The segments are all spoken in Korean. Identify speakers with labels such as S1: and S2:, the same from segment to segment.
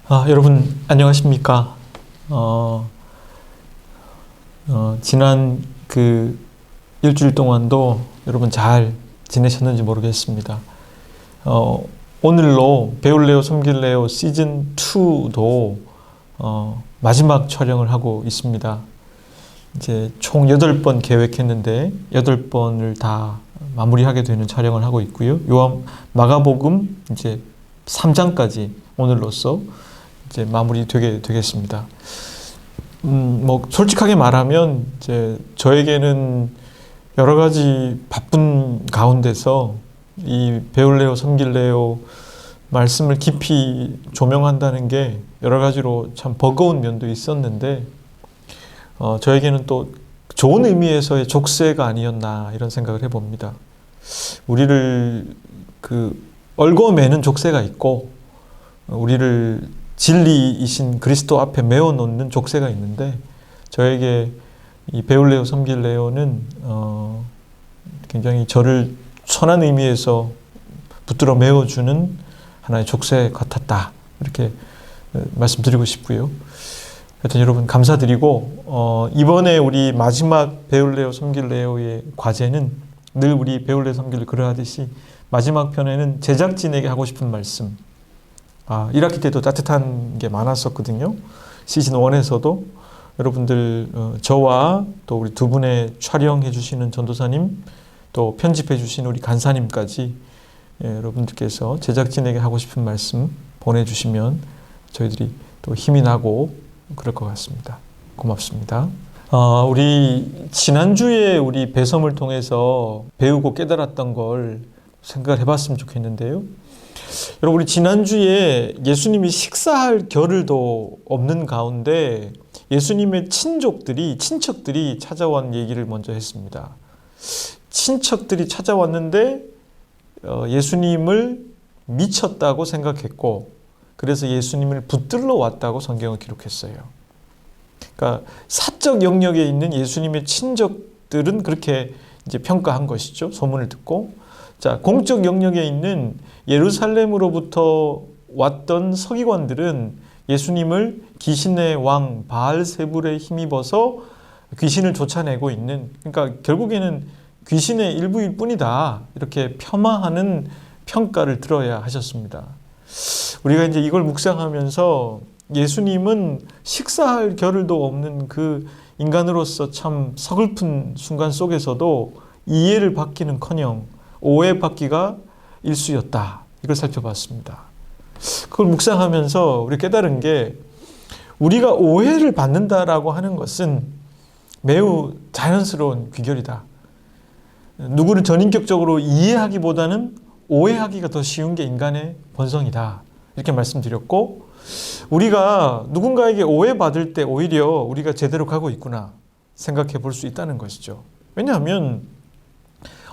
S1: 여러분 안녕하십니까? 지난 그 일주일 동안도 여러분 잘 지내셨는지 모르겠습니다. 오늘로 배울래요 섬길래요 시즌 2도 마지막 촬영을 하고 있습니다. 이제 총 8번 계획했는데 8번을 다 마무리하게 되는 촬영을 하고 있고요. 마가복음 이제 3장까지 오늘로써 이제 마무리되게 되겠습니다. 솔직하게 말하면 이제 저에게는 여러 가지 바쁜 가운데서 이 배울래요 섬길래요 말씀을 깊이 조명한다는 게 여러 가지로 참 버거운 면도 있었는데 저에게는 또 좋은 의미에서의 족쇄가 아니었나 이런 생각을 해봅니다. 우리를 얽어매는 족쇄가 있고 우리를 진리이신 그리스도 앞에 메어놓는 족쇄가 있는데 저에게 이 배울래요 섬길래요는 굉장히 저를 선한 의미에서 붙들어 메어주는 하나의 족쇄 같았다 이렇게 말씀드리고 싶고요. 하여튼 여러분 감사드리고 이번에 우리 마지막 배울래요 섬길래요의 과제는 늘 우리 배울래요 섬길래요 그러하듯이 마지막 편에는 제작진에게 하고 싶은 말씀. 1학기 때도 따뜻한 게 많았었거든요. 시즌 1에서도 여러분들 저와 또 우리 두 분의 촬영해 주시는 전도사님 또 편집해 주신 우리 간사님까지 여러분들께서 제작진에게 하고 싶은 말씀 보내주시면 저희들이 또 힘이 나고 그럴 것 같습니다. 고맙습니다. 우리 지난주에 우리 배섬을 통해서 배우고 깨달았던 걸 생각을 해봤으면 좋겠는데요. 여러분 우리 지난주에 예수님이 식사할 겨를도 없는 가운데 예수님의 친척들이 찾아온 얘기를 먼저 했습니다. 친척들이 찾아왔는데 예수님을 미쳤다고 생각했고 그래서 예수님을 붙들러 왔다고 성경을 기록했어요. 그러니까 사적 영역에 있는 예수님의 친척들은 그렇게 이제 평가한 것이죠. 소문을 듣고 자, 공적 영역에 있는 예루살렘으로부터 왔던 서기관들은 예수님을 귀신의 왕 바알세불에 힘입어서 귀신을 쫓아내고 있는 그러니까 결국에는 귀신의 일부일 뿐이다 이렇게 폄하하는 평가를 들어야 하셨습니다. 우리가 이제 이걸 묵상하면서 예수님은 식사할 겨를도 없는 그 인간으로서 참 서글픈 순간 속에서도 이해를 받기는커녕 오해받기가 일쑤였다. 이걸 살펴봤습니다. 그걸 묵상하면서 우리 깨달은 게 우리가 오해를 받는다라고 하는 것은 매우 자연스러운 귀결이다. 누구를 전인격적으로 이해하기보다는 오해하기가 더 쉬운 게 인간의 본성이다. 이렇게 말씀드렸고 우리가 누군가에게 오해받을 때 오히려 우리가 제대로 가고 있구나 생각해 볼 수 있다는 것이죠. 왜냐하면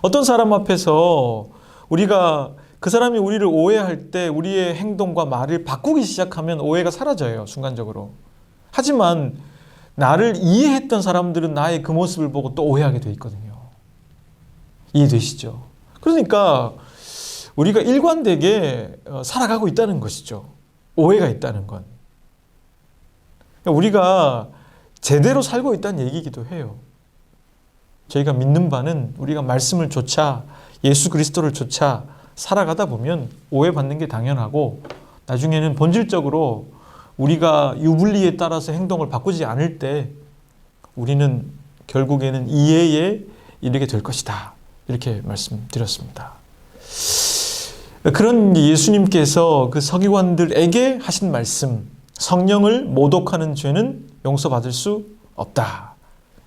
S1: 어떤 사람 앞에서 우리가 그 사람이 우리를 오해할 때 우리의 행동과 말을 바꾸기 시작하면 오해가 사라져요. 순간적으로. 하지만 나를 이해했던 사람들은 나의 그 모습을 보고 또 오해하게 돼 있거든요. 이해되시죠? 그러니까 우리가 일관되게 살아가고 있다는 것이죠. 오해가 있다는 건. 우리가 제대로 살고 있다는 얘기이기도 해요. 저희가 믿는 바는 우리가 말씀을 좇아 예수 그리스도를 좇아 살아가다 보면 오해받는 게 당연하고 나중에는 본질적으로 우리가 유불리에 따라서 행동을 바꾸지 않을 때 우리는 결국에는 이해에 이르게 될 것이다. 이렇게 말씀드렸습니다. 그런 예수님께서 그 서기관들에게 하신 말씀 성령을 모독하는 죄는 용서받을 수 없다.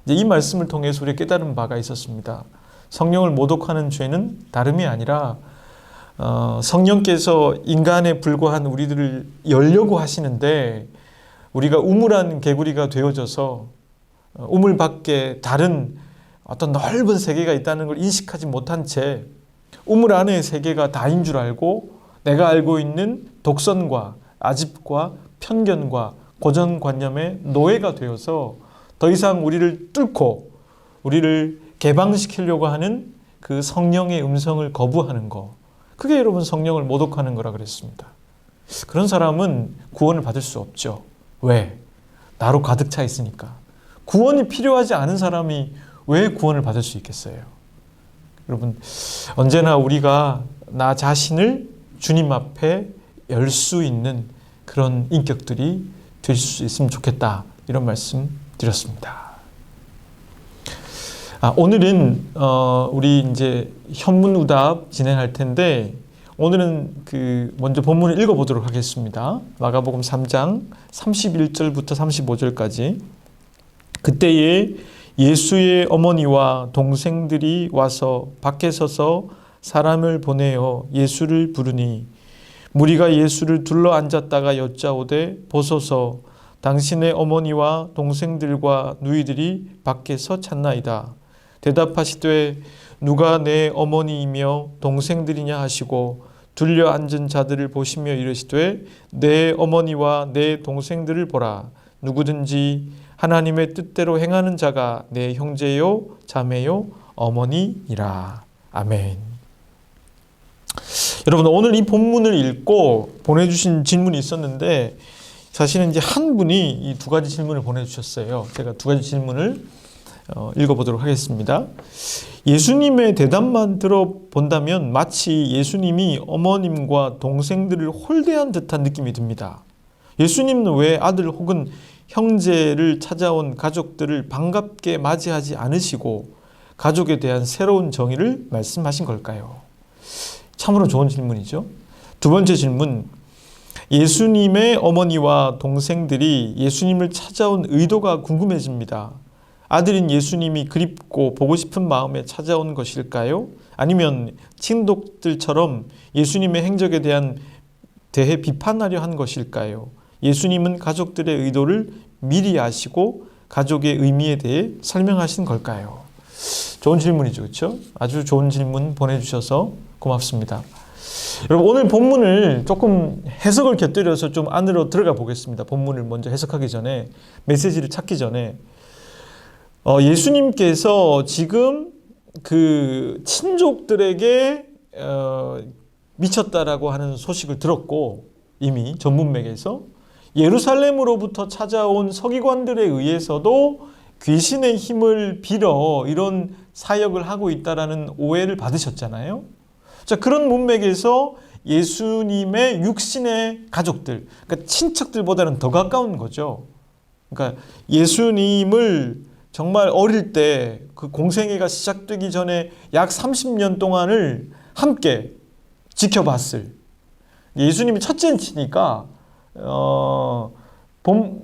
S1: 이제 이 말씀을 통해서 우리가 깨달은 바가 있었습니다. 성령을 모독하는 죄는 다름이 아니라 성령께서 인간에 불과한 우리들을 열려고 하시는데 우리가 우물한 개구리가 되어져서 우물 밖에 다른 어떤 넓은 세계가 있다는 걸 인식하지 못한 채 우물 안의 세계가 다인 줄 알고 내가 알고 있는 독선과 아집과 편견과 고정관념의 노예가 되어서 더 이상 우리를 뚫고 우리를 개방시키려고 하는 그 성령의 음성을 거부하는 거 그게 여러분 성령을 모독하는 거라 그랬습니다. 그런 사람은 구원을 받을 수 없죠. 왜? 나로 가득 차 있으니까. 구원이 필요하지 않은 사람이 왜 구원을 받을 수 있겠어요? 여러분, 언제나 우리가 나 자신을 주님 앞에 열 수 있는 그런 인격들이 될 수 있으면 좋겠다. 이런 말씀 드렸습니다. 오늘은 우리 이제 현문우답 진행할 텐데, 오늘은 먼저 본문을 읽어보도록 하겠습니다. 마가복음 3장 31절부터 35절까지. 그때에 예수의 어머니와 동생들이 와서 밖에 서서 사람을 보내어 예수를 부르니, 무리가 예수를 둘러 앉았다가 여짜오되 보소서 당신의 어머니와 동생들과 누이들이 밖에서 찾나이다. 대답하시되 누가 내 어머니이며 동생들이냐 하시고 둘려 앉은 자들을 보시며 이르시되 내 어머니와 내 동생들을 보라. 누구든지 하나님의 뜻대로 행하는 자가 내 형제요 자매요 어머니이라. 아멘. 여러분, 오늘 이 본문을 읽고 보내주신 질문이 있었는데, 사실은 이제 한 분이 이 두 가지 질문을 보내주셨어요. 제가 두 가지 질문을 읽어보도록 하겠습니다. 예수님의 대답만 들어본다면 마치 예수님이 어머님과 동생들을 홀대한 듯한 느낌이 듭니다. 예수님은 왜 아들 혹은 형제를 찾아온 가족들을 반갑게 맞이하지 않으시고 가족에 대한 새로운 정의를 말씀하신 걸까요? 참으로 좋은 질문이죠. 두 번째 질문, 예수님의 어머니와 동생들이 예수님을 찾아온 의도가 궁금해집니다. 아들인 예수님이 그립고 보고 싶은 마음에 찾아온 것일까요? 아니면 친독들처럼 예수님의 행적에 대해 비판하려 한 것일까요? 예수님은 가족들의 의도를 미리 아시고 가족의 의미에 대해 설명하신 걸까요? 좋은 질문이죠, 그렇죠? 아주 좋은 질문 보내주셔서 고맙습니다. 여러분, 오늘 본문을 조금 해석을 곁들여서 좀 안으로 들어가 보겠습니다. 본문을 먼저 해석하기 전에, 메시지를 찾기 전에, 예수님께서 지금 그 친족들에게 미쳤다라고 하는 소식을 들었고, 이미 전문맥에서 예루살렘으로부터 찾아온 서기관들에 의해서도 귀신의 힘을 빌어 이런 사역을 하고 있다라는 오해를 받으셨잖아요. 자, 그런 문맥에서 예수님의 육신의 가족들, 그러니까 친척들보다는 더 가까운 거죠. 그러니까 예수님을 정말 어릴 때 그 공생애가 시작되기 전에 약 30년 동안을 함께 지켜봤을, 예수님이 첫째니까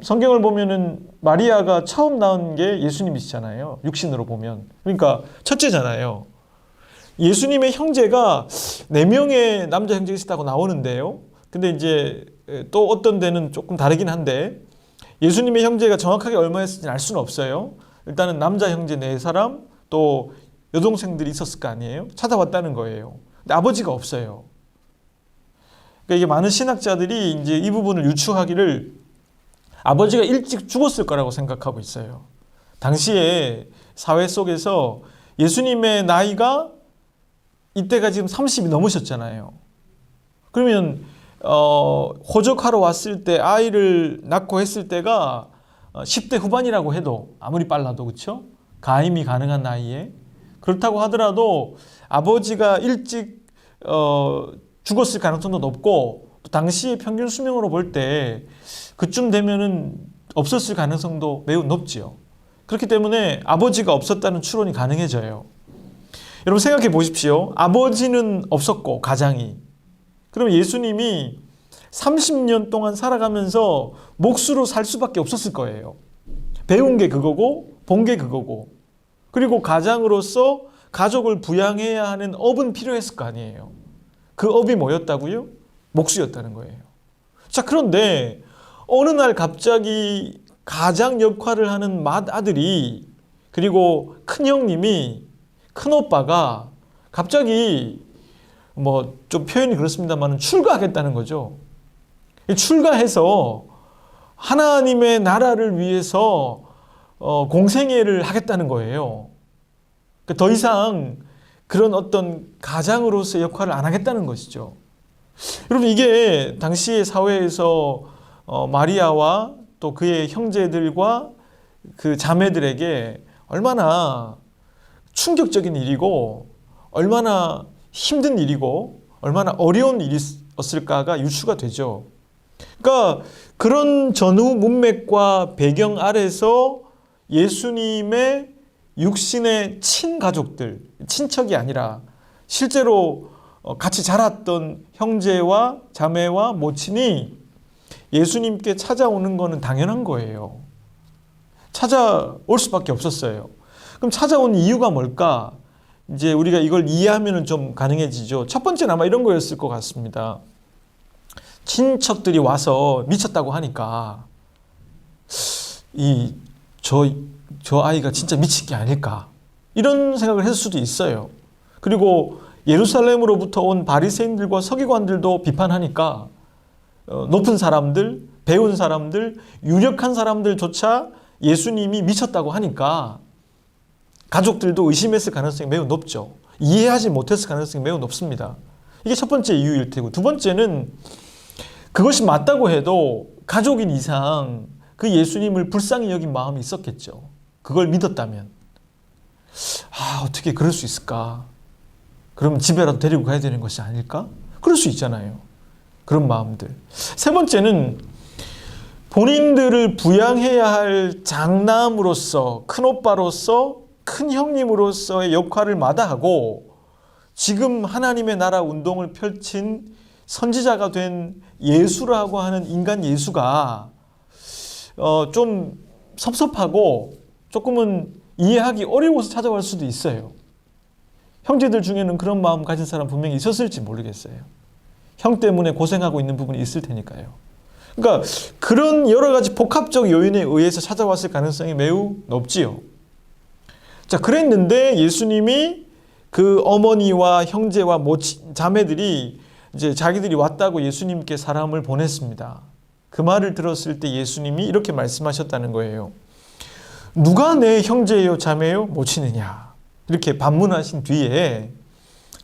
S1: 성경을 보면은 마리아가 처음 낳은 게 예수님이시잖아요. 육신으로 보면. 그러니까 첫째잖아요. 예수님의 형제가 4명의 남자 형제가 있었다고 나오는데요. 근데 이제 또 어떤 데는 조금 다르긴 한데, 예수님의 형제가 정확하게 얼마였을지 알 수는 없어요. 일단은 남자 형제 4사람, 또 여동생들이 있었을 거 아니에요. 찾아왔다는 거예요. 근데 아버지가 없어요. 그러니까 이게 많은 신학자들이 이제 이 부분을 유추하기를 아버지가 일찍 죽었을 거라고 생각하고 있어요. 당시에 사회 속에서 예수님의 나이가 이때가 지금 30이 넘으셨잖아요. 그러면 호적하러 왔을 때, 아이를 낳고 했을 때가 10대 후반이라고 해도, 아무리 빨라도, 그렇죠? 가임이 가능한 나이에. 그렇다고 하더라도 아버지가 일찍 죽었을 가능성도 높고, 또 당시의 평균 수명으로 볼 때 그쯤 되면은 없었을 가능성도 매우 높지요. 그렇기 때문에 아버지가 없었다는 추론이 가능해져요. 여러분, 생각해 보십시오. 아버지는 없었고, 가장이. 그럼 예수님이 30년 동안 살아가면서 몫으로 살 수밖에 없었을 거예요. 배운 게 그거고, 본 게 그거고, 그리고 가장으로서 가족을 부양해야 하는 업은 필요했을 거 아니에요. 그 업이 뭐였다고요? 몫이었다는 거예요. 자, 그런데 어느 날 갑자기 가장 역할을 하는 맏아들이, 그리고 큰형님이, 큰오빠가 갑자기 좀 표현이 그렇습니다만 출가하겠다는 거죠. 출가해서 하나님의 나라를 위해서 공생애를 하겠다는 거예요. 더 이상 그런 어떤 가장으로서의 역할을 안 하겠다는 것이죠. 여러분, 이게 당시의 사회에서 마리아와 또 그의 형제들과 그 자매들에게 얼마나 충격적인 일이고 얼마나 힘든 일이고 얼마나 어려운 일이었을까가 유추가 되죠. 그러니까 그런 전후 문맥과 배경 아래서 예수님의 육신의 친가족들, 친척이 아니라 실제로 같이 자랐던 형제와 자매와 모친이 예수님께 찾아오는 것은 당연한 거예요. 찾아올 수밖에 없었어요. 그럼 찾아온 이유가 뭘까? 이제 우리가 이걸 이해하면 좀 가능해지죠. 첫 번째는 아마 이런 거였을 것 같습니다. 친척들이 와서 미쳤다고 하니까 저 아이가 진짜 미친 게 아닐까, 이런 생각을 했을 수도 있어요. 그리고 예루살렘으로부터 온 바리새인들과 서기관들도 비판하니까 높은 사람들, 배운 사람들, 유력한 사람들조차 예수님이 미쳤다고 하니까 가족들도 의심했을 가능성이 매우 높죠. 이해하지 못했을 가능성이 매우 높습니다. 이게 첫 번째 이유일 테고, 두 번째는 그것이 맞다고 해도 가족인 이상 그 예수님을 불쌍히 여긴 마음이 있었겠죠. 그걸 믿었다면. 어떻게 그럴 수 있을까? 그럼 집에라도 데리고 가야 되는 것이 아닐까? 그럴 수 있잖아요. 그런 마음들. 세 번째는 본인들을 부양해야 할 장남으로서, 큰오빠로서, 큰 형님으로서의 역할을 마다하고 지금 하나님의 나라 운동을 펼친 선지자가 된 예수라고 하는 인간 예수가 좀 섭섭하고 조금은 이해하기 어려워서 찾아갈 수도 있어요. 형제들 중에는 그런 마음 가진 사람 분명히 있었을지 모르겠어요. 형 때문에 고생하고 있는 부분이 있을 테니까요. 그러니까 그런 여러 가지 복합적 요인에 의해서 찾아왔을 가능성이 매우 높지요. 자, 그랬는데 예수님이 그 어머니와 형제와 자매들이 이제 자기들이 왔다고 예수님께 사람을 보냈습니다. 그 말을 들었을 때 예수님이 이렇게 말씀하셨다는 거예요. 누가 내 형제요 자매요 모치느냐, 이렇게 반문하신 뒤에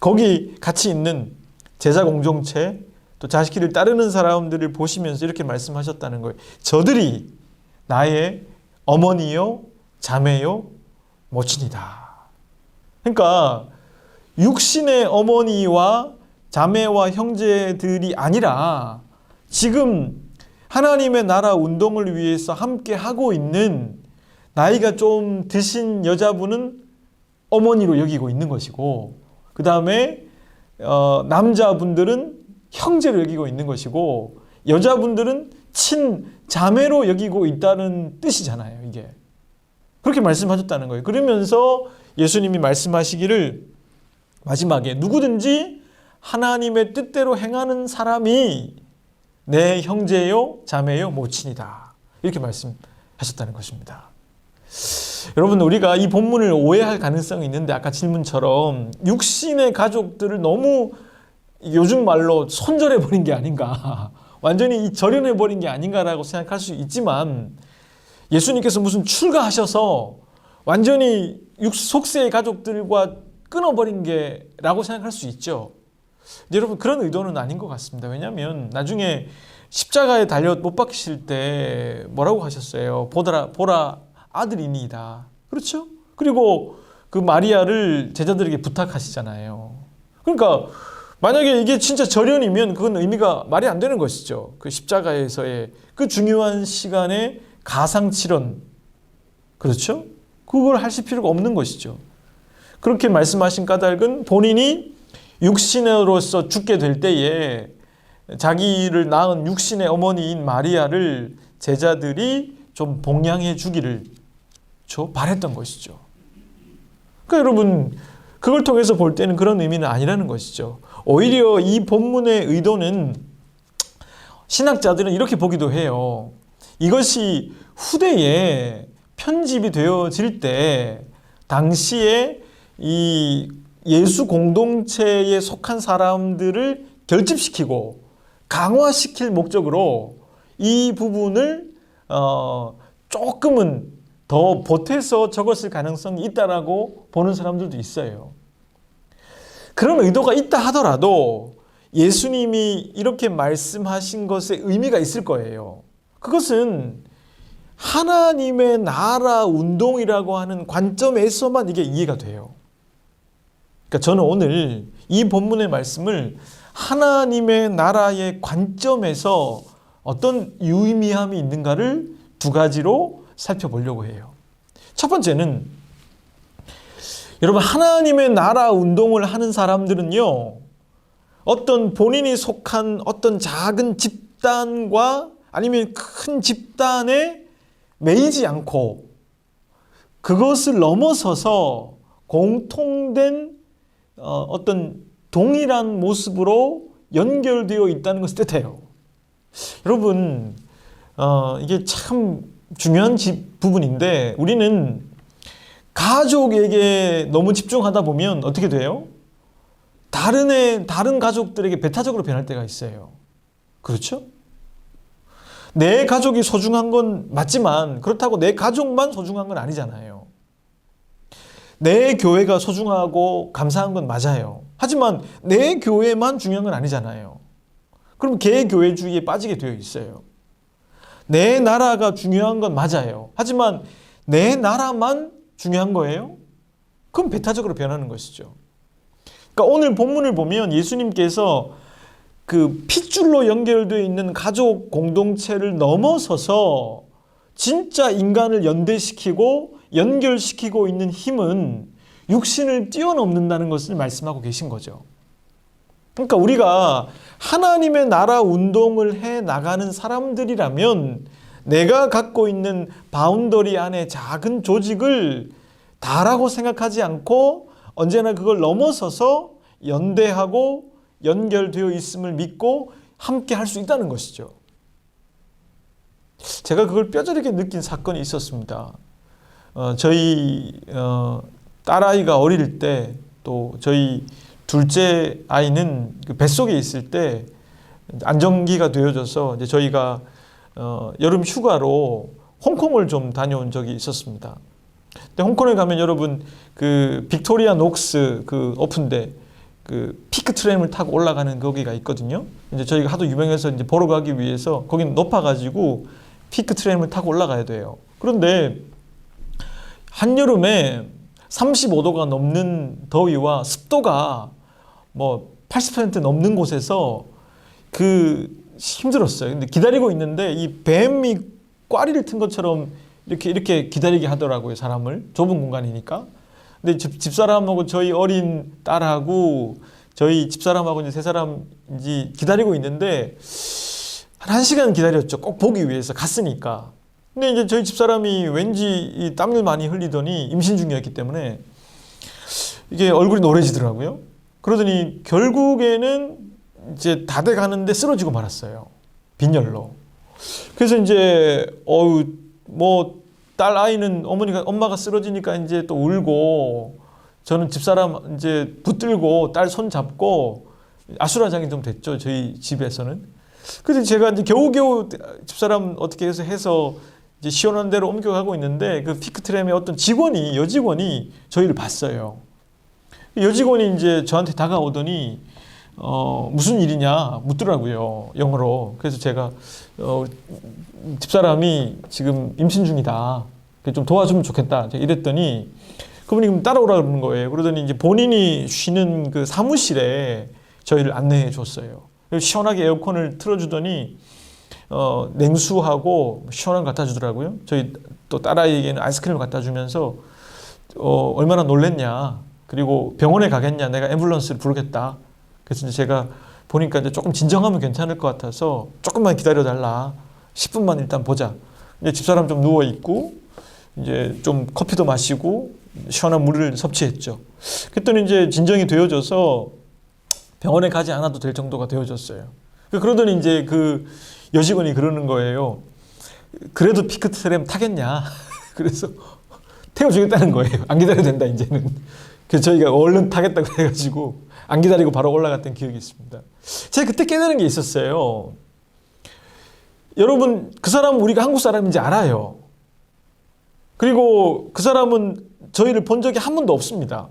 S1: 거기 같이 있는 제자 공동체 또 자식들을 따르는 사람들을 보시면서 이렇게 말씀하셨다는 거예요. 저들이 나의 어머니요 자매요 모친이다. 그러니까 육신의 어머니와 자매와 형제들이 아니라 지금 하나님의 나라 운동을 위해서 함께 하고 있는 나이가 좀 드신 여자분은 어머니로 여기고 있는 것이고, 그 다음에 남자분들은 형제로 여기고 있는 것이고, 여자분들은 친자매로 여기고 있다는 뜻이잖아요. 이게 그렇게 말씀하셨다는 거예요. 그러면서 예수님이 말씀하시기를 마지막에 누구든지 하나님의 뜻대로 행하는 사람이 내 형제요 자매요 모친이다, 이렇게 말씀하셨다는 것입니다. 여러분, 우리가 이 본문을 오해할 가능성이 있는데 아까 질문처럼 육신의 가족들을 너무 요즘 말로 손절해버린 게 아닌가, 완전히 절연해버린 게 아닌가라고 생각할 수 있지만, 예수님께서 무슨 출가하셔서 완전히 속세의 가족들과 끊어버린 게라고 생각할 수 있죠. 여러분, 그런 의도는 아닌 것 같습니다. 왜냐하면 나중에 십자가에 달려 못 박히실 때 뭐라고 하셨어요? 보라 아들이니이다. 그렇죠? 그리고 그 마리아를 제자들에게 부탁하시잖아요. 그러니까 만약에 이게 진짜 절연이면 그건 의미가 말이 안 되는 것이죠. 그 십자가에서의 그 중요한 시간에 가상칠언, 그렇죠? 그걸 하실 필요가 없는 것이죠. 그렇게 말씀하신 까닭은 본인이 육신으로서 죽게 될 때에 자기를 낳은 육신의 어머니인 마리아를 제자들이 좀 봉양해 주기를 바랬던 것이죠. 그러니까 여러분, 그걸 통해서 볼 때는 그런 의미는 아니라는 것이죠. 오히려 이 본문의 의도는 신학자들은 이렇게 보기도 해요. 이것이 후대에 편집이 되어질 때 당시에 이 예수 공동체에 속한 사람들을 결집시키고 강화시킬 목적으로 이 부분을 조금은 더 보태서 적었을 가능성이 있다라고 보는 사람들도 있어요. 그런 의도가 있다 하더라도 예수님이 이렇게 말씀하신 것에 의미가 있을 거예요. 그것은 하나님의 나라 운동이라고 하는 관점에서만 이게 이해가 돼요. 그러니까 저는 오늘 이 본문의 말씀을 하나님의 나라의 관점에서 어떤 유의미함이 있는가를 두 가지로 살펴보려고 해요. 첫 번째는 여러분, 하나님의 나라 운동을 하는 사람들은요, 어떤 본인이 속한 어떤 작은 집단과 아니면 큰 집단에 매이지 않고 그것을 넘어서서 공통된 어떤 동일한 모습으로 연결되어 있다는 것을 뜻해요. 여러분, 이게 참 중요한 부분인데, 우리는 가족에게 너무 집중하다 보면 어떻게 돼요? 다른 가족들에게 배타적으로 변할 때가 있어요. 그렇죠? 내 가족이 소중한 건 맞지만 그렇다고 내 가족만 소중한 건 아니잖아요. 내 교회가 소중하고 감사한 건 맞아요. 하지만 내 교회만 중요한 건 아니잖아요. 그럼 개교회주의에 빠지게 되어 있어요. 내 나라가 중요한 건 맞아요. 하지만 내 나라만 중요한 거예요? 그럼 배타적으로 변하는 것이죠. 그러니까 오늘 본문을 보면 예수님께서 그 핏줄로 연결되어 있는 가족 공동체를 넘어서서 진짜 인간을 연대시키고 연결시키고 있는 힘은 육신을 뛰어넘는다는 것을 말씀하고 계신 거죠. 그러니까 우리가 하나님의 나라 운동을 해 나가는 사람들이라면 내가 갖고 있는 바운더리 안에 작은 조직을 다라고 생각하지 않고 언제나 그걸 넘어서서 연대하고 연결되어 있음을 믿고 함께 할 수 있다는 것이죠. 제가 그걸 뼈저리게 느낀 사건이 있었습니다. 저희 딸아이가 어릴 때, 또 저희 둘째 아이는 그 뱃속에 있을 때 안정기가 되어져서 이제 저희가 여름 휴가로 홍콩을 좀 다녀온 적이 있었습니다. 근데 홍콩에 가면 여러분 그 빅토리아 녹스 그 오픈대 그 피크 트램을 타고 올라가는 거기가 있거든요. 이제 저희가 하도 유명해서 이제 보러 가기 위해서 거기는 높아가지고 피크 트램을 타고 올라가야 돼요. 그런데 한여름에 35도가 넘는 더위와 습도가 뭐 80% 넘는 곳에서 힘들었어요. 근데 기다리고 있는데 이 뱀이 꽈리를 튼 것처럼 이렇게 기다리게 하더라고요, 사람을. 좁은 공간이니까. 근데 집사람하고 저희 어린 딸하고 저희 집사람하고 이제 세 사람이 기다리고 있는데 한 1시간 기다렸죠. 꼭 보기 위해서 갔으니까. 근데 이제 저희 집사람이 왠지 땀을 많이 흘리더니 임신 중이었기 때문에 이게 얼굴이 노래지더라고요. 그러더니 결국에는 이제 다 돼 가는데 쓰러지고 말았어요. 빈혈로. 그래서 이제 딸 아이는 엄마가 쓰러지니까 이제 또 울고, 저는 집사람 이제 붙들고 딸 손 잡고 아수라장이 좀 됐죠, 저희 집에서는. 그래서 제가 이제 겨우겨우 집사람 어떻게 해서 이제 시원한 데로 옮겨가고 있는데 그 피크트램의 어떤 여직원이 저희를 봤어요. 여직원이 이제 저한테 다가오더니 무슨 일이냐 묻더라고요, 영어로. 그래서 제가 집사람이 지금 임신 중이다, 좀 도와주면 좋겠다 이랬더니 그분이 따라오라 그러는 거예요. 그러더니 이제 본인이 쉬는 그 사무실에 저희를 안내해 줬어요. 시원하게 에어컨을 틀어주더니 냉수하고 시원한 거 갖다 주더라고요. 저희 또 딸아이에게는 아이스크림을 갖다 주면서 얼마나 놀랬냐, 그리고 병원에 가겠냐, 내가 앰뷸런스를 부르겠다. 그래서 이제 제가 보니까 이제 조금 진정하면 괜찮을 것 같아서 조금만 기다려달라, 10분만 일단 보자. 이제 집사람 좀 누워 있고 이제 좀 커피도 마시고 시원한 물을 섭취했죠. 그랬더니 이제 진정이 되어져서 병원에 가지 않아도 될 정도가 되어졌어요. 그러더니 이제 그 여직원이 그러는 거예요. 그래도 피크트램 타겠냐? 그래서 태워주겠다는 거예요. 안 기다려도 된다, 이제는. 그래서 저희가 얼른 타겠다고 해가지고 안 기다리고 바로 올라갔던 기억이 있습니다. 제가 그때 깨달은 게 있었어요. 여러분, 그 사람은 우리가 한국 사람인지 알아요. 그리고 그 사람은 저희를 본 적이 한 번도 없습니다.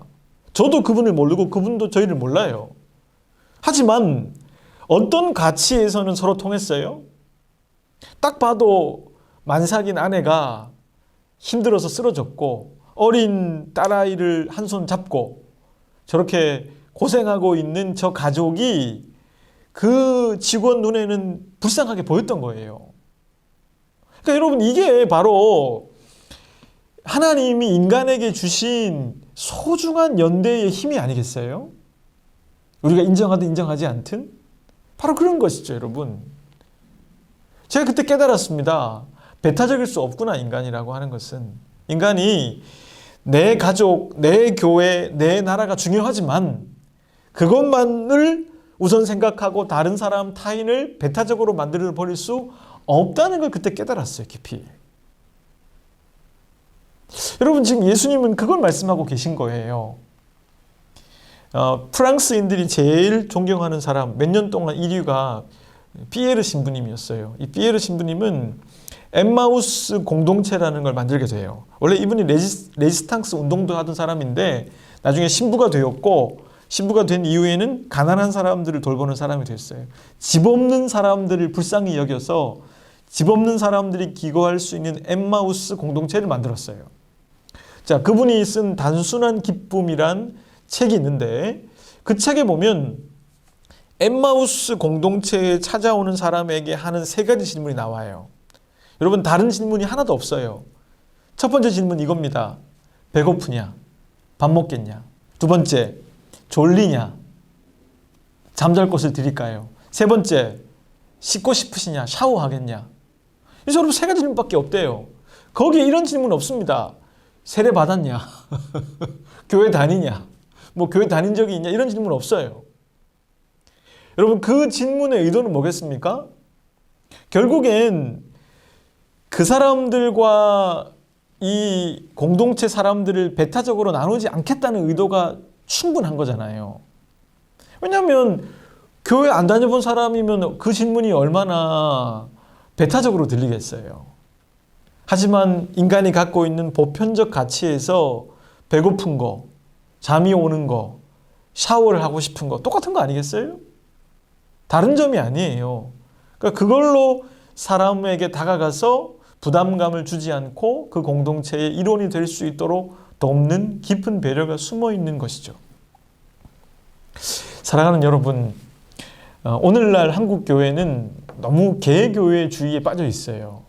S1: 저도 그분을 모르고 그분도 저희를 몰라요. 하지만 어떤 가치에서는 서로 통했어요? 딱 봐도 만삭인 아내가 힘들어서 쓰러졌고 어린 딸아이를 한 손 잡고 저렇게 고생하고 있는 저 가족이 그 직원 눈에는 불쌍하게 보였던 거예요. 그러니까 여러분, 이게 바로 하나님이 인간에게 주신 소중한 연대의 힘이 아니겠어요? 우리가 인정하든 인정하지 않든 바로 그런 것이죠, 여러분. 제가 그때 깨달았습니다. 배타적일 수 없구나, 인간이라고 하는 것은. 인간이 내 가족, 내 교회, 내 나라가 중요하지만 그것만을 우선 생각하고 다른 사람, 타인을 배타적으로 만들어 버릴 수 없다는 걸 그때 깨달았어요, 깊이. 여러분, 지금 예수님은 그걸 말씀하고 계신 거예요. 프랑스인들이 제일 존경하는 사람, 몇 년 동안 1위가 피에르 신부님이었어요. 이 피에르 신부님은 엠마우스 공동체라는 걸 만들게 돼요. 원래 이분이 레지스탕스 운동도 하던 사람인데 나중에 신부가 되었고, 신부가 된 이후에는 가난한 사람들을 돌보는 사람이 됐어요. 집 없는 사람들을 불쌍히 여겨서 집 없는 사람들이 기거할 수 있는 엠마우스 공동체를 만들었어요. 자, 그분이 쓴 단순한 기쁨이란 책이 있는데 그 책에 보면 엠마우스 공동체에 찾아오는 사람에게 하는 3가지 질문이 나와요. 여러분, 다른 질문이 하나도 없어요. 첫 번째 질문 이겁니다. 배고프냐? 밥 먹겠냐? 두 번째, 졸리냐? 잠잘 곳을 드릴까요? 세 번째, 씻고 싶으시냐? 샤워하겠냐? 그래서 여러분, 3가지 질문밖에 없대요. 거기에 이런 질문 없습니다. 세례 받았냐? 교회 다니냐? 뭐 교회 다닌 적이 있냐? 이런 질문 없어요. 여러분, 그 질문의 의도는 뭐겠습니까? 결국엔 그 사람들과 이 공동체 사람들을 배타적으로 나누지 않겠다는 의도가 충분한 거잖아요. 왜냐하면 교회 안 다녀본 사람이면 그 질문이 얼마나 배타적으로 들리겠어요. 하지만 인간이 갖고 있는 보편적 가치에서 배고픈 거, 잠이 오는 거, 샤워를 하고 싶은 거 똑같은 거 아니겠어요? 다른 점이 아니에요. 그러니까 그걸로 사람에게 다가가서 부담감을 주지 않고 그 공동체의 일원이 될 수 있도록 돕는 깊은 배려가 숨어 있는 것이죠. 사랑하는 여러분, 오늘날 한국 교회는 너무 개교회주의에 빠져 있어요.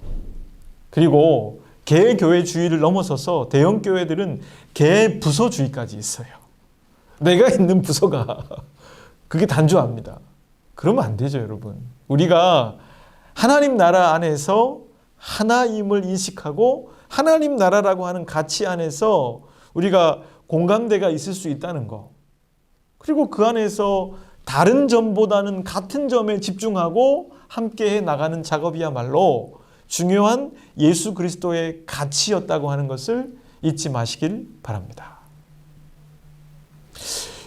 S1: 그리고 개교회주의를 넘어서서 대형 교회들은 개부서주의까지 있어요. 내가 있는 부서가 그게 단조합니다. 그러면 안 되죠, 여러분. 우리가 하나님 나라 안에서 하나임을 인식하고 하나님 나라라고 하는 가치 안에서 우리가 공감대가 있을 수 있다는 거. 그리고 그 안에서 다른 점보다는 같은 점에 집중하고 함께해 나가는 작업이야말로 중요한 예수 그리스도의 가치였다고 하는 것을 잊지 마시길 바랍니다.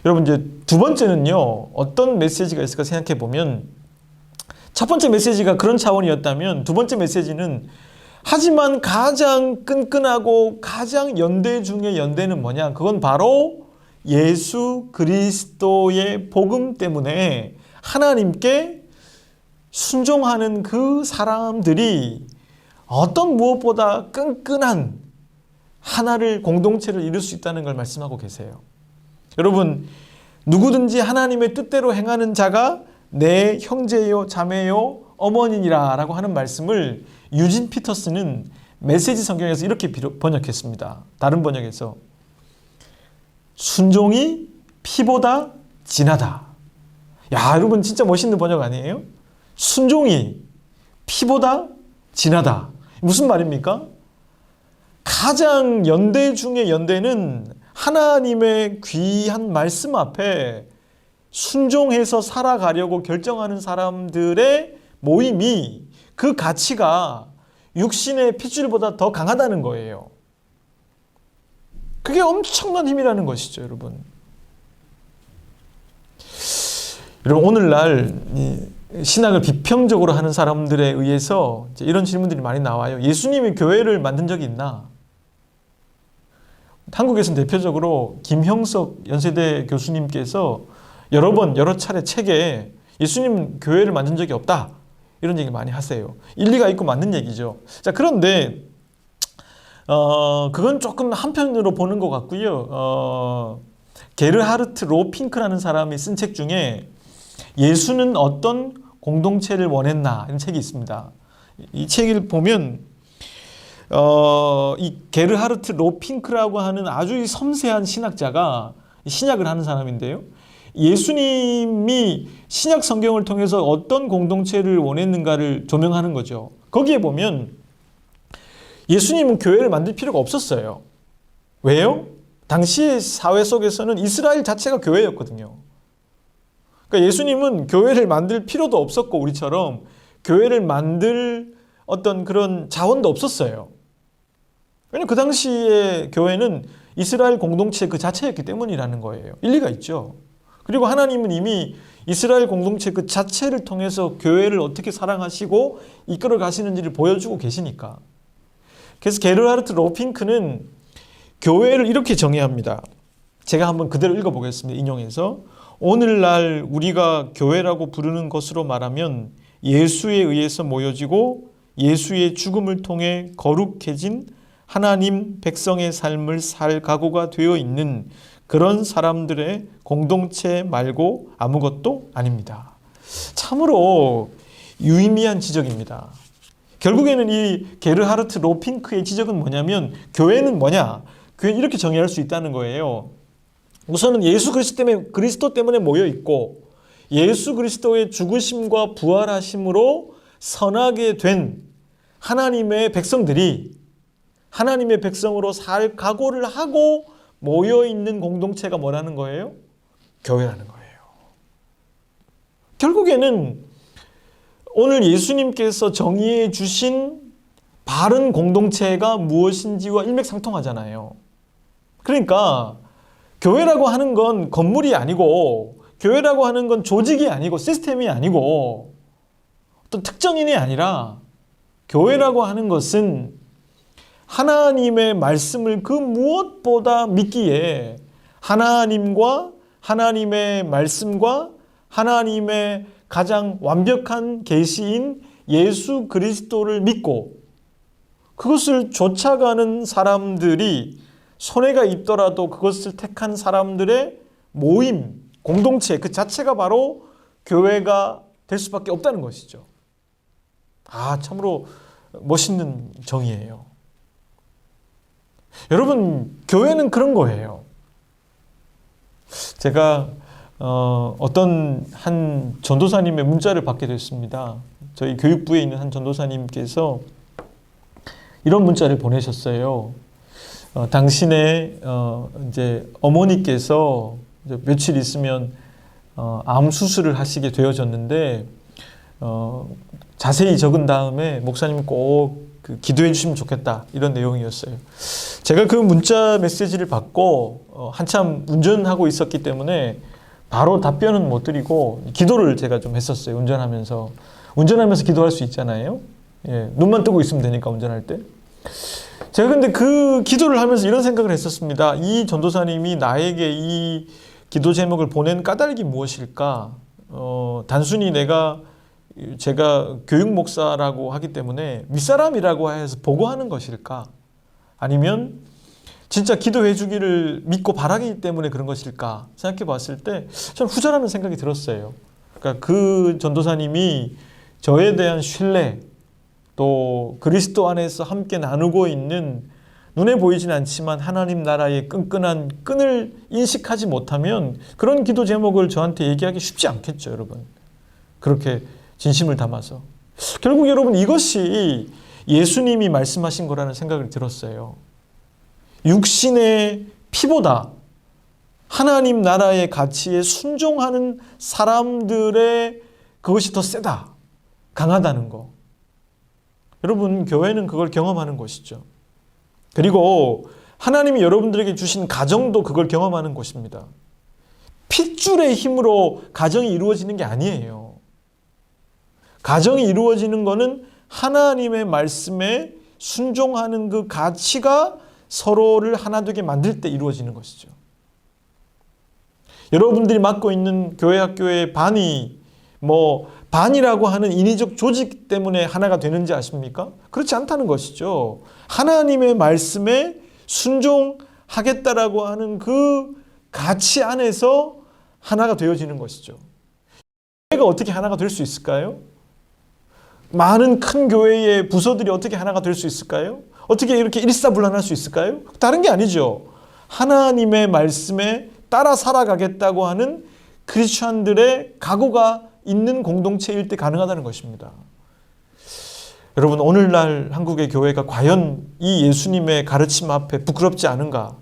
S1: 여러분, 이제 두 번째는요, 어떤 메시지가 있을까 생각해 보면, 첫 번째 메시지가 그런 차원이었다면 두 번째 메시지는, 하지만 가장 끈끈하고 가장 연대 중의 연대는 뭐냐? 그건 바로 예수 그리스도의 복음 때문에 하나님께 순종하는 그 사람들이 어떤 무엇보다 끈끈한 하나를, 공동체를 이룰 수 있다는 걸 말씀하고 계세요. 여러분, 누구든지 하나님의 뜻대로 행하는 자가 내 형제요, 자매요, 어머니니라 라고 하는 말씀을 유진 피터스는 메시지 성경에서 이렇게 번역했습니다. 다른 번역에서 순종이 피보다 진하다. 야, 여러분, 진짜 멋있는 번역 아니에요? 순종이 피보다 진하다. 무슨 말입니까? 가장 연대 중의 연대는 하나님의 귀한 말씀 앞에 순종해서 살아가려고 결정하는 사람들의 모임이, 그 가치가 육신의 핏줄보다 더 강하다는 거예요. 그게 엄청난 힘이라는 것이죠, 여러분. 여러분, 오늘날 신학을 비평적으로 하는 사람들에 의해서 이런 질문들이 많이 나와요. 예수님이 교회를 만든 적이 있나? 한국에서는 대표적으로 김형석 연세대 교수님께서 여러 차례 책에 예수님 교회를 만든 적이 없다. 이런 얘기 많이 하세요. 일리가 있고 맞는 얘기죠. 자, 그런데 그건 조금 한편으로 보는 것 같고요. 게르하르트 로핑크라는 사람이 쓴 책 중에 예수는 어떤 공동체를 원했나 이런 책이 있습니다. 이 책을 보면 이 게르하르트 로핑크라고 하는 아주 섬세한 신학자가 신약을 하는 사람인데요. 예수님이 신약 성경을 통해서 어떤 공동체를 원했는가를 조명하는 거죠. 거기에 보면 예수님은 교회를 만들 필요가 없었어요. 왜요? 당시의 사회 속에서는 이스라엘 자체가 교회였거든요. 그러니까 예수님은 교회를 만들 필요도 없었고 우리처럼 교회를 만들 어떤 그런 자원도 없었어요. 왜냐하면 그 당시의 교회는 이스라엘 공동체 그 자체였기 때문이라는 거예요. 일리가 있죠. 그리고 하나님은 이미 이스라엘 공동체 그 자체를 통해서 교회를 어떻게 사랑하시고 이끌어 가시는지를 보여주고 계시니까. 그래서 게르하르트 로핑크는 교회를 이렇게 정의합니다. 제가 한번 그대로 읽어보겠습니다. 인용해서 오늘날 우리가 교회라고 부르는 것으로 말하면 예수에 의해서 모여지고 예수의 죽음을 통해 거룩해진 하나님 백성의 삶을 살 각오가 되어 있는 그런 사람들의 공동체 말고 아무것도 아닙니다. 참으로 유의미한 지적입니다. 결국에는 이 게르하르트 로핑크의 지적은 뭐냐면 교회는 뭐냐? 교회는 이렇게 정의할 수 있다는 거예요. 우선은 예수 그리스도 때문에 모여 있고 예수 그리스도의 죽으심과 부활하심으로 선하게 된 하나님의 백성들이 하나님의 백성으로 살 각오를 하고 모여 있는 공동체가 뭐라는 거예요? 교회라는 거예요. 결국에는 오늘 예수님께서 정의해 주신 바른 공동체가 무엇인지와 일맥상통하잖아요. 그러니까 교회라고 하는 건 건물이 아니고 교회라고 하는 건 조직이 아니고 시스템이 아니고 어떤 특정인이 아니라 교회라고 하는 것은 하나님의 말씀을 그 무엇보다 믿기에 하나님과 하나님의 말씀과 하나님의 가장 완벽한 계시인 예수 그리스도를 믿고 그것을 쫓아가는 사람들이 손해가 있더라도 그것을 택한 사람들의 모임, 공동체 그 자체가 바로 교회가 될 수밖에 없다는 것이죠. 참으로 멋있는 정의예요. 여러분, 교회는 그런 거예요. 제가 어떤 한 전도사님의 문자를 받게 됐습니다. 저희 교육부에 있는 한 전도사님께서 이런 문자를 보내셨어요. 당신의 이제 어머니께서 이제 며칠 있으면 암 수술을 하시게 되어졌는데 자세히 적은 다음에 목사님 꼭 기도해 주시면 좋겠다 이런 내용이었어요. 제가 그 문자 메시지를 받고 한참 운전하고 있었기 때문에 바로 답변은 못 드리고 기도를 제가 좀 했었어요. 운전하면서 기도할 수 있잖아요. 예, 눈만 뜨고 있으면 되니까 운전할 때. 제가 근데 그 기도를 하면서 이런 생각을 했었습니다. 이 전도사님이 나에게 이 기도 제목을 보낸 까닭이 무엇일까? 단순히 제가 교육 목사라고 하기 때문에 윗사람이라고 해서 보고하는 것일까? 아니면 진짜 기도해 주기를 믿고 바라기 때문에 그런 것일까? 생각해 봤을 때 저는 후자라는 생각이 들었어요. 그러니까 그 전도사님이 저에 대한 신뢰 또 그리스도 안에서 함께 나누고 있는 눈에 보이진 않지만 하나님 나라의 끈끈한 끈을 인식하지 못하면 그런 기도 제목을 저한테 얘기하기 쉽지 않겠죠, 여러분. 그렇게 진심을 담아서. 결국 여러분 이것이 예수님이 말씀하신 거라는 생각을 들었어요. 육신의 피보다 하나님 나라의 가치에 순종하는 사람들의 그것이 더 세다, 강하다는 거. 여러분 교회는 그걸 경험하는 것이죠. 그리고 하나님이 여러분들에게 주신 가정도 그걸 경험하는 것입니다. 핏줄의 힘으로 가정이 이루어지는 게 아니에요. 가정이 이루어지는 것은 하나님의 말씀에 순종하는 그 가치가 서로를 하나 되게 만들 때 이루어지는 것이죠. 여러분들이 맡고 있는 교회 학교의 반이 뭐 반이라고 하는 인위적 조직 때문에 하나가 되는지 아십니까? 그렇지 않다는 것이죠. 하나님의 말씀에 순종하겠다라고 하는 그 가치 안에서 하나가 되어지는 것이죠. 교회가 어떻게 하나가 될 수 있을까요? 많은 큰 교회의 부서들이 어떻게 하나가 될 수 있을까요? 어떻게 이렇게 일사불란할 수 있을까요? 다른 게 아니죠. 하나님의 말씀에 따라 살아가겠다고 하는 크리스천들의 각오가 있는 공동체일 때 가능하다는 것입니다. 여러분, 오늘날 한국의 교회가 과연 이 예수님의 가르침 앞에 부끄럽지 않은가?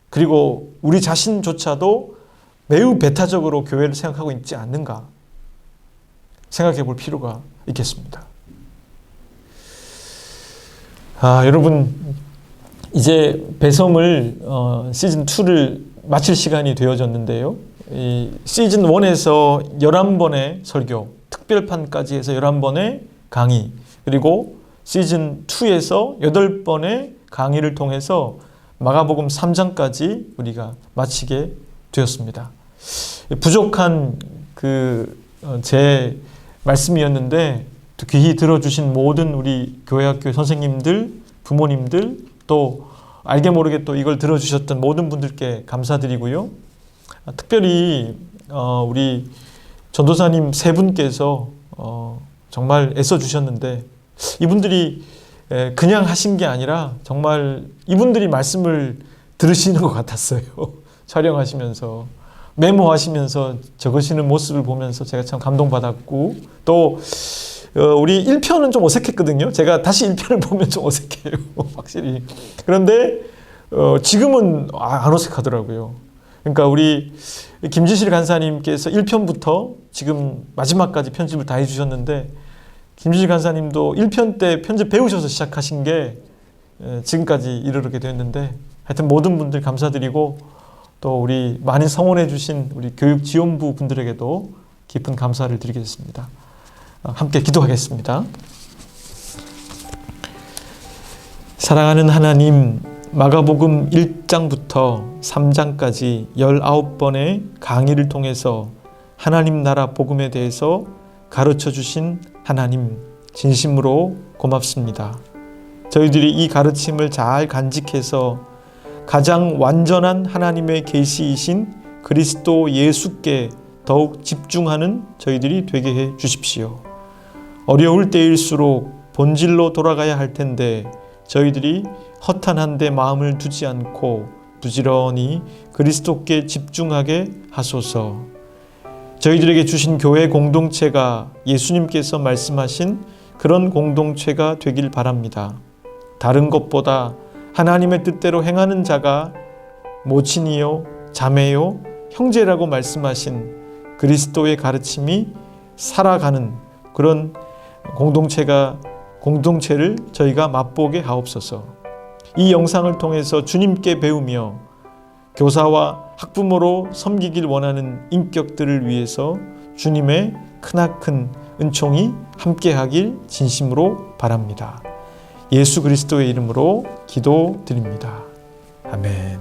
S1: 그리고 우리 자신조차도 매우 배타적으로 교회를 생각하고 있지 않는가? 생각해 볼 필요가 있겠습니다. 여러분, 이제 배섬을 시즌2를 마칠 시간이 되어졌는데요. 이 시즌1에서 11번의 설교, 특별판까지 해서 11번의 강의, 그리고 시즌2에서 8번의 강의를 통해서 마가복음 3장까지 우리가 마치게 되었습니다. 부족한 제 말씀이었는데 또 귀히 들어주신 모든 우리 교회학교 선생님들, 부모님들, 또 알게 모르게 또 이걸 들어주셨던 모든 분들께 감사드리고요. 특별히 우리 전도사님 세 분께서 정말 애써주셨는데 이분들이 그냥 하신 게 아니라 정말 이분들이 말씀을 들으시는 것 같았어요. 촬영하시면서 메모하시면서 적으시는 모습을 보면서 제가 참 감동받았고, 또 우리 1편은 좀 어색했거든요. 제가 다시 1편을 보면 좀 어색해요. 확실히. 그런데 지금은 안 어색하더라고요. 그러니까 우리 김지실 간사님께서 1편부터 지금 마지막까지 편집을 다 해주셨는데, 김지실 간사님도 1편 때 편집 배우셔서 시작하신 게 지금까지 이르게 됐는데, 하여튼 모든 분들 감사드리고, 또 우리 많이 성원해 주신 우리 교육지원부 분들에게도 깊은 감사를 드리겠습니다. 함께 기도하겠습니다. 사랑하는 하나님, 마가복음 1장부터 3장까지 19번의 강의를 통해서 하나님 나라 복음에 대해서 가르쳐 주신 하나님, 진심으로 고맙습니다. 저희들이 이 가르침을 잘 간직해서 가장 완전한 하나님의 계시이신 그리스도 예수께 더욱 집중하는 저희들이 되게 해 주십시오. 어려울 때일수록 본질로 돌아가야 할 텐데 저희들이 허탄한 데 마음을 두지 않고 부지런히 그리스도께 집중하게 하소서. 저희들에게 주신 교회 공동체가 예수님께서 말씀하신 그런 공동체가 되길 바랍니다. 다른 것보다 하나님의 뜻대로 행하는 자가 모친이요, 자매요, 형제라고 말씀하신 그리스도의 가르침이 살아가는 그런 공동체를 저희가 맛보게 하옵소서. 이 영상을 통해서 주님께 배우며 교사와 학부모로 섬기길 원하는 인격들을 위해서 주님의 크나큰 은총이 함께하길 진심으로 바랍니다. 예수 그리스도의 이름으로 기도드립니다. 아멘.